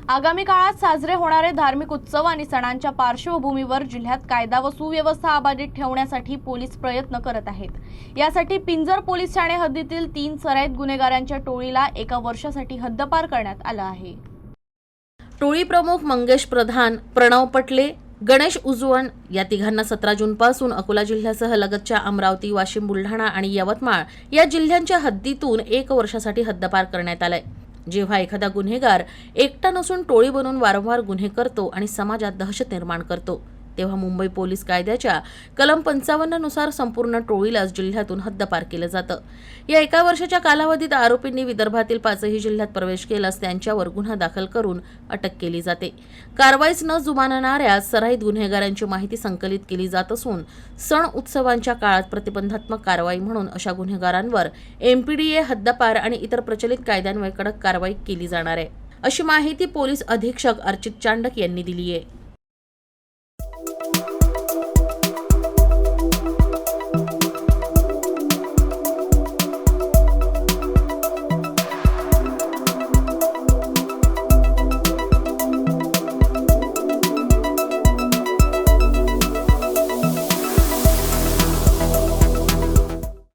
आगामी काळात साजरे होणारे धार्मिक उत्सव आणि सणांच्या पार्श्वभूमीवर जिल्ह्यात कायदा व सुव्यवस्था अबाधित ठेवण्यासाठी पोलीस प्रयत्न करत आहेत। यासाठी पिंजर पोलीस ठाणे हद्दीतील 3 सराईत गुन्हेगारांच्या टोळीला 1 वर्षासाठी हद्दपार करण्यात आलं आहे। टोळी प्रमुख मंगेश प्रधान, प्रणव पटले, गणेश उजवण या तिघांना 17 जूनपासून अकोला जिल्ह्यासह लगतच्या अमरावती, वाशिम, बुलढाणा आणि यवतमाळ या जिल्ह्यांच्या हद्दीतून 1 वर्षासाठी हद्दपार करण्यात आलंय। जेव्हा एखादा गुन्हेगार एकटा नसून टोळी बनून वारंवार गुन्हे करतो आणि समाजात दहशत निर्माण करतो, तेव्हा मुंबई पोलीस कायद्याच्या कलम 55 नुसार संपूर्ण टोळीलाच जिल्ह्यातून हद्दपार केलं जातं। या 1 वर्षाच्या कालावधीत आरोपींनी विदर्भातील 5ही जिल्ह्यात प्रवेश केल्यास त्यांच्यावर गुन्हा दाखल करून अटक केली जाते। कारवाईस न जुमानणाऱ्या सराईत गुन्हेगारांची माहिती संकलित केली जात असून सण उत्सवांच्या काळात प्रतिबंधात्मक कारवाई म्हणून अशा गुन्हेगारांवर MPDA हद्दपार आणि इतर प्रचलित कायद्यान्वये कडक कारवाई केली जाणार आहे, अशी माहिती पोलीस अधीक्षक अर्चित चांडक यांनी दिली आहे।